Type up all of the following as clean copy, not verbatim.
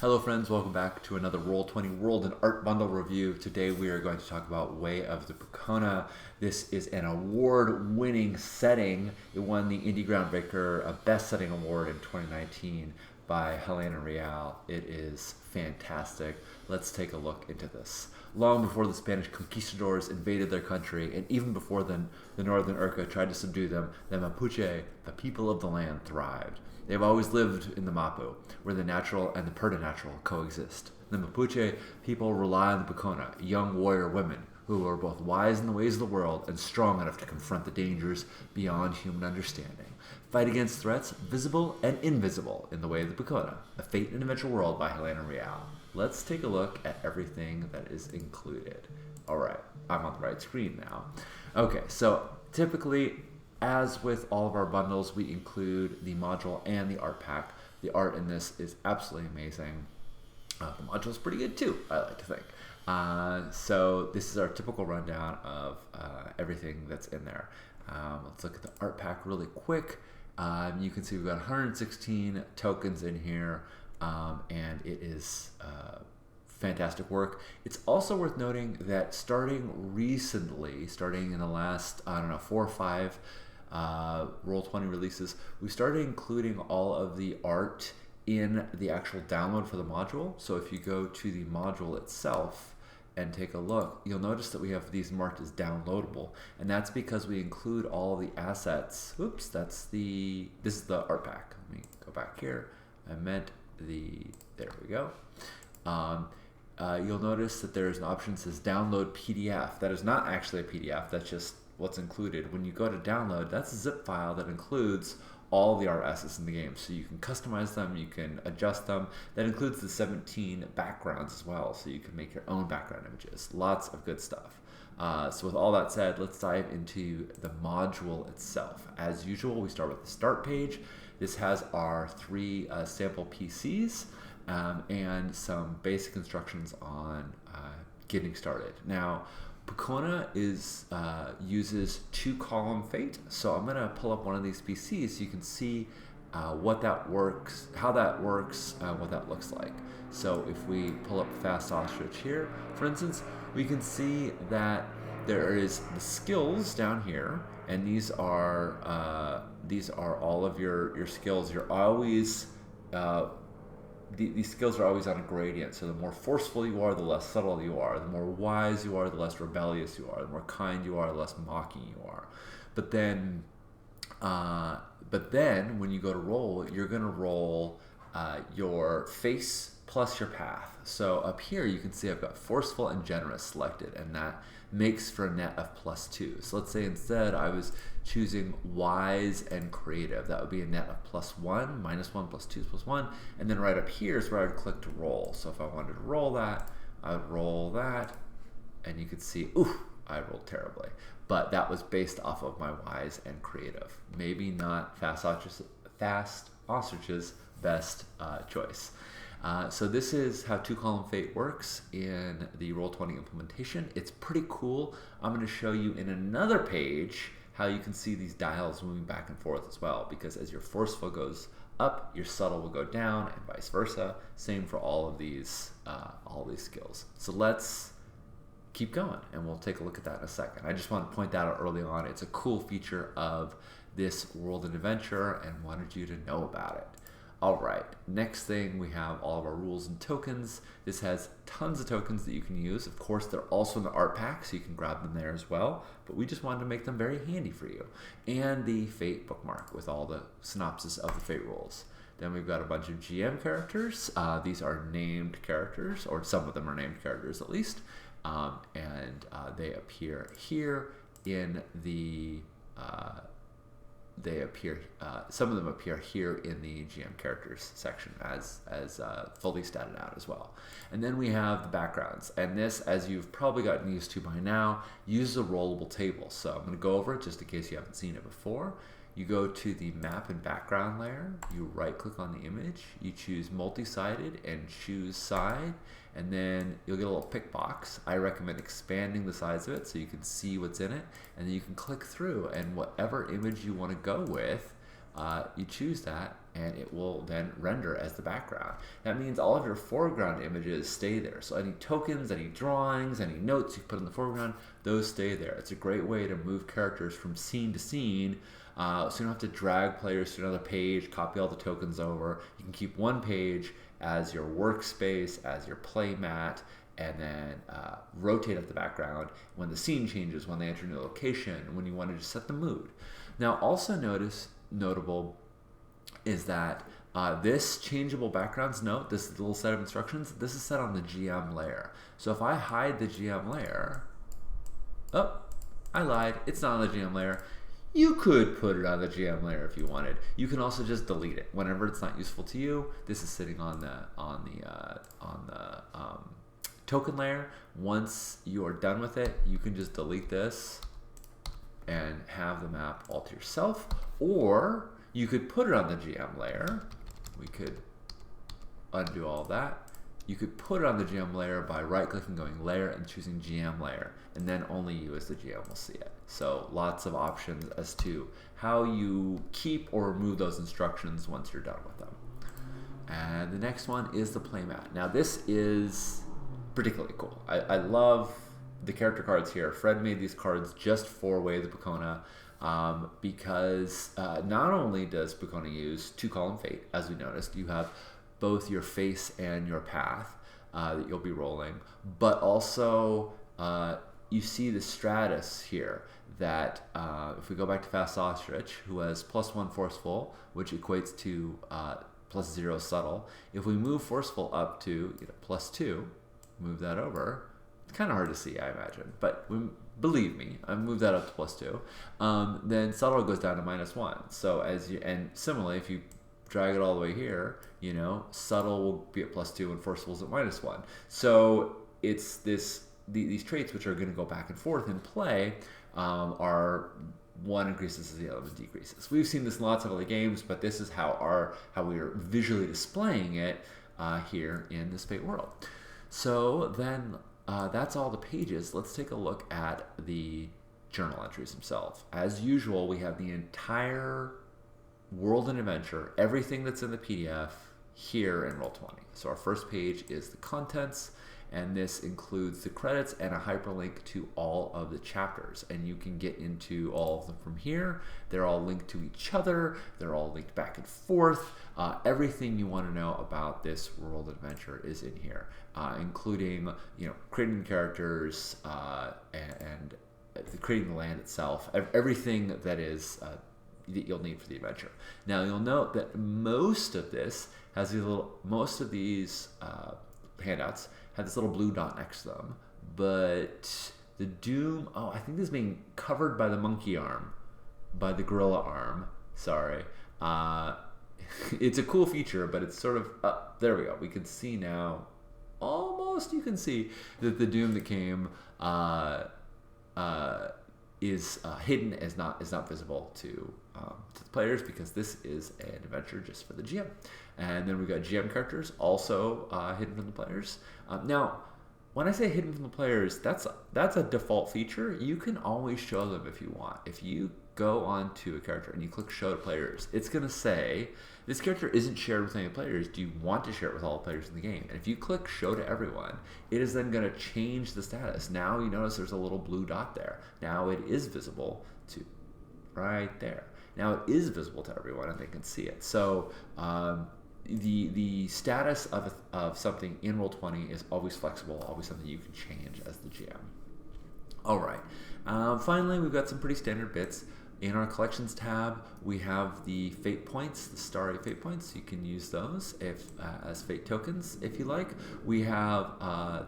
Hello friends, welcome back to another Roll20 World and Art Bundle review. Today we are going to talk about Way of the Pukona. This is an award-winning setting. It won the Indie Groundbreaker Best Setting Award in 2019 by Helena Real. It is fantastic. Let's take a look into this. Long before the Spanish conquistadors invaded their country, and even before then, the Northern Urca tried to subdue them, the Mapuche, the people of the land, thrived. They've always lived in the Mapu, where the natural and the preternatural coexist. The Mapuche people rely on the Pukona, young warrior women who are both wise in the ways of the world and strong enough to confront the dangers beyond human understanding. Fight against threats visible and invisible in the Way of the Pukona, A Fate and Adventure World by Helena Real. Let's take a look at everything that is included. Alright, I'm on the right screen now. Okay, so typically, as with all of our bundles, we include the module and the art pack. The art in this is absolutely amazing. The module is pretty good too, I like to think. So this is our typical rundown of everything that's in there. Let's look at the art pack really quick. You can see we've got 116 tokens in here, and it is fantastic work. It's also worth noting that starting in the last, 4 or 5 Roll20 releases, we started including all of the art in the actual download for the module. So if you go to the module itself and take a look, you'll notice that we have these marked as downloadable, and that's because we include all the assets. Oops, this is the art pack. Let me go back here. There we go. You'll notice that there's an option that says download PDF. That is not actually a PDF, that's just what's included. When you go to download, that's a zip file that includes all the art assets in the game. So you can customize them, you can adjust them. That includes the 17 backgrounds as well, so you can make your own background images. Lots of good stuff. So with all that said, let's dive into the module itself. As usual, we start with the start page. This has our 3 sample PCs and some basic instructions on getting started. Now, Pukona uses 2-column fate, so I'm going to pull up one of these PCs so you can see how that works, what that looks like. So if we pull up Fast Ostrich here, for instance, we can see that there is the skills down here, and these are all of your skills. You're always these skills are always on a gradient, so the more forceful you are, the less subtle you are. The more wise you are, the less rebellious you are. The more kind you are, the less mocking you are. But then when you go to roll, you're going to roll your face plus your path. So up here you can see I've got forceful and generous selected, and that makes for a net of +2. So let's say instead I was choosing wise and creative. That would be a net of +1, -1, +2 is +1, and then right up here is where I would click to roll. So if I wanted to roll that, I would roll that, and you could see, ooh, I rolled terribly. But that was based off of my wise and creative. Maybe not Fast Ostrich's best choice. So this is how 2-column fate works in the Roll20 implementation. It's pretty cool. I'm going to show you in another page how you can see these dials moving back and forth as well, because as your forceful goes up, your subtle will go down, and vice versa. Same for all of these skills. So let's keep going, and we'll take a look at that in a second. I just want to point that out early on. It's a cool feature of this World and Adventure, and wanted you to know about it. Alright, next thing, we have all of our rules and tokens. This has tons of tokens that you can use. Of course, they're also in the art pack, so you can grab them there as well, but we just wanted to make them very handy for you. And the Fate bookmark with all the synopsis of the Fate rules. Then we've got a bunch of GM characters. These are named characters, or some of them are named characters at least, and they appear here in the some of them appear here in the GM characters section as fully statted out as well. And then we have the backgrounds, and this, as you've probably gotten used to by now, uses a rollable table. So I'm going to go over it just in case you haven't seen it before. You go to the map and background layer, you right click on the image, you choose multi-sided and choose side, and then you'll get a little pick box. I recommend expanding the size of it so you can see what's in it, and then you can click through, and whatever image you want to go with, you choose that, and it will then render as the background. That means all of your foreground images stay there. So any tokens, any drawings, any notes you put in the foreground, those stay there. It's a great way to move characters from scene to scene, so you don't have to drag players to another page, copy all the tokens over. You can keep one page as your workspace, as your play mat, and then rotate up the background when the scene changes, when they enter a new location, when you want to just set the mood. Now, also notable is that this changeable backgrounds note, this little set of instructions, this is set on the GM layer. So if I hide the GM layer, oh, I lied, it's not on the GM layer. You could put it on the GM layer if you wanted. You can also just delete it whenever it's not useful to you. This is sitting on the token layer. Once you are done with it, you can just delete this and have the map all to yourself, or you could put it on the GM layer. We could undo all that. You could put it on the GM layer by right-clicking, going layer, and choosing GM layer, and then only you as the GM will see it. So lots of options as to how you keep or remove those instructions once you're done with them. And the next one is the playmat. Now this is particularly cool. I love the character cards here. Fred made these cards just for Way of the Pukona, because not only does Pukona use 2-column fate, as we noticed, you have both your face and your path that you'll be rolling, but also you see the stratus here that if we go back to Fast Ostrich, who has +1 forceful, which equates to +0 subtle. If we move forceful up to +2, move that over. It's kind of hard to see, I imagine, but believe me, I moved that up to +2. Then subtle goes down to -1. So and similarly, if you drag it all the way here, subtle will be at +2 and forceful is at -1. So it's these traits which are going to go back and forth in play are one increases as the other one decreases. We've seen this in lots of other games, but this is how we are visually displaying it here in this Fate world. So then that's all the pages. Let's take a look at the journal entries themselves. As usual, we have the entire world and adventure, everything that's in the PDF here in Roll20. So our first page is the contents, and this includes the credits and a hyperlink to all of the chapters. And you can get into all of them from here. They're all linked to each other. They're all linked back and forth. Everything you want to know about this world adventure is in here, including creating characters and creating the land itself. Everything that is that you'll need for the adventure. Now you'll note that most of this has most of these handouts have this little blue dot next to them, but the Doom, I think this is being covered by the monkey arm, by the gorilla arm, sorry. It's a cool feature, but it's sort of, there we go. We can see now, almost you can see that the Doom that came is hidden, is not visible to the players, because this is an adventure just for the GM. And then we've got GM characters also hidden from the players. Now, when I say hidden from the players, that's a default feature. You can always show them if you want. If you go onto a character and you click show to players, it's going to say, this character isn't shared with any players. Do you want to share it with all the players in the game? And if you click show to everyone, it is then going to change the status. Now you notice there's a little blue dot there. Now it is visible to right there. Now it is visible to everyone and they can see it. So the status of something in Roll20 is always flexible, always something you can change as the GM. All right. Finally, we've got some pretty standard bits. In our collections tab, we have the fate points, the starry fate points. You can use those as fate tokens if you like. We have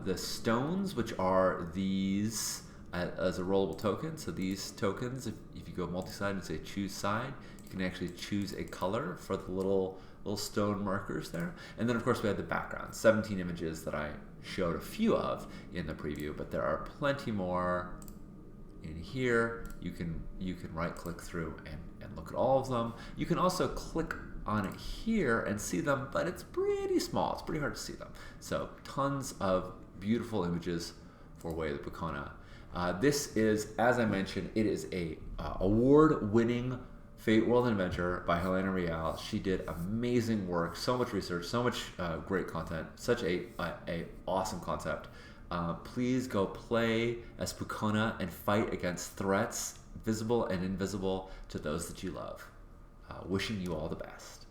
the stones, which are these as a rollable token. So these tokens, if you go multi-side and say choose side, you can actually choose a color for the little stone markers there. And then of course we have the background, 17 images that I showed a few of in the preview, but there are plenty more in here. You can right click through and look at all of them. You can also click on it here and see them, but it's pretty small. It's pretty hard to see them. So tons of beautiful images for Way of the Pukona. This is, as I mentioned, it is a award-winning Fate World and Adventure by Helena Real. She did amazing work, so much research, so much great content, such a awesome concept. Please go play as Pukona and fight against threats, visible and invisible, to those that you love. Wishing you all the best.